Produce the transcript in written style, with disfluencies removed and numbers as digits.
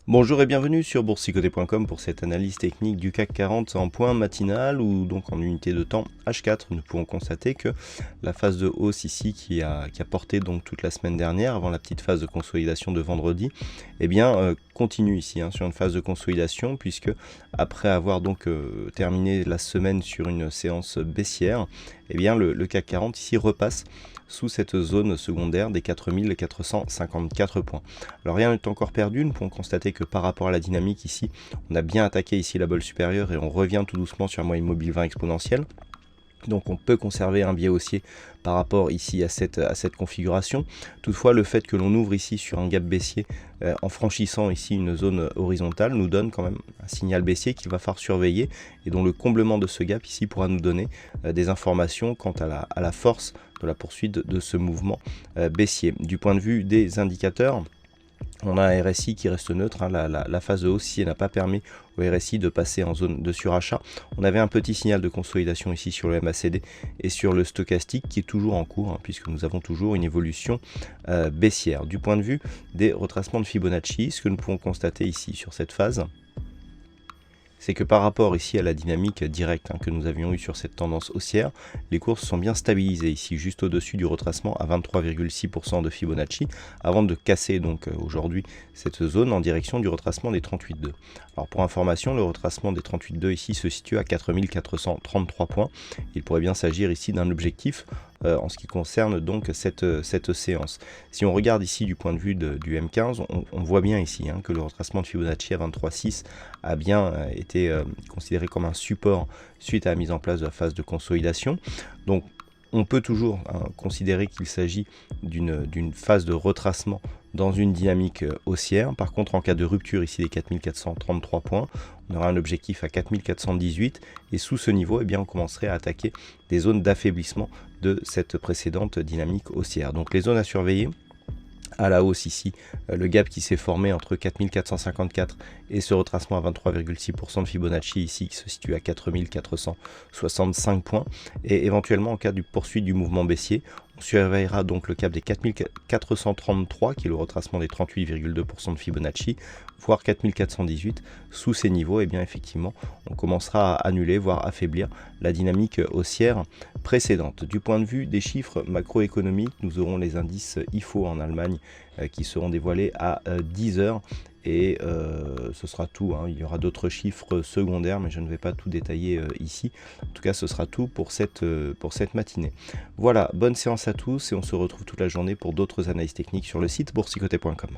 Bonjour et bienvenue sur boursicoté.com pour cette analyse technique du CAC 40 en point matinal ou donc en unité de temps H4. Nous pouvons constater que la phase de hausse ici qui a porté donc toute la semaine dernière avant la petite phase de consolidation de vendredi, continue ici sur une phase de consolidation puisque après avoir donc terminé la semaine sur une séance baissière, le CAC 40 ici repasse sous cette zone secondaire des 4454 points. Alors rien n'est encore perdu, nous pouvons constater que par rapport à la dynamique ici, on a bien attaqué ici la bolle supérieure et on revient tout doucement sur la moyenne mobile 20 exponentielle. Donc on peut conserver un biais haussier par rapport ici à cette configuration. Toutefois, le fait que l'on ouvre ici sur un gap baissier en franchissant ici une zone horizontale nous donne quand même un signal baissier qu'il va falloir surveiller et dont le comblement de ce gap ici pourra nous donner des informations quant à la force de la poursuite de ce mouvement baissier. Du point de vue des indicateurs, on a un RSI qui reste neutre, la phase de hausse ici n'a pas permis au RSI de passer en zone de surachat. On avait un petit signal de consolidation ici sur le MACD et sur le stochastique qui est toujours en cours puisque nous avons toujours une évolution baissière. Du point de vue des retracements de Fibonacci, ce que nous pouvons constater ici sur cette phase, c'est que par rapport ici à la dynamique directe que nous avions eu sur cette tendance haussière, les cours se sont bien stabilisés ici juste au-dessus du retracement à 23,6% de Fibonacci avant de casser donc aujourd'hui cette zone en direction du retracement des 38,2. Alors pour information, le retracement des 38,2 ici se situe à 4433 points. Il pourrait bien s'agir ici d'un objectif en ce qui concerne donc cette séance. Si on regarde ici du point de vue du M15, on voit bien ici que le retracement de Fibonacci à 23,6 a bien été considéré comme un support suite à la mise en place de la phase de consolidation. Donc on peut toujours considérer qu'il s'agit d'une phase de retracement dans une dynamique haussière. Par contre, en cas de rupture ici des 4433 points, on aura un objectif à 4418 et sous ce niveau, on commencerait à attaquer des zones d'affaiblissement de cette précédente dynamique haussière. Donc les zones à surveiller à la hausse ici, le gap qui s'est formé entre 4454 et ce retracement à 23,6% de Fibonacci ici qui se situe à 4465 points et éventuellement en cas de poursuite du mouvement baissier, on surveillera donc le cap des 4433 qui est le retracement des 38,2% de Fibonacci, voire 4418. Sous ces niveaux, effectivement, on commencera à annuler, voire affaiblir la dynamique haussière précédente. Du point de vue des chiffres macroéconomiques, nous aurons les indices IFO en Allemagne qui seront dévoilés à 10 h. Et ce sera tout, il y aura d'autres chiffres secondaires, mais je ne vais pas tout détailler ici. En tout cas, ce sera tout pour cette matinée. Voilà, bonne séance à tous et on se retrouve toute la journée pour d'autres analyses techniques sur le site boursicoté.com.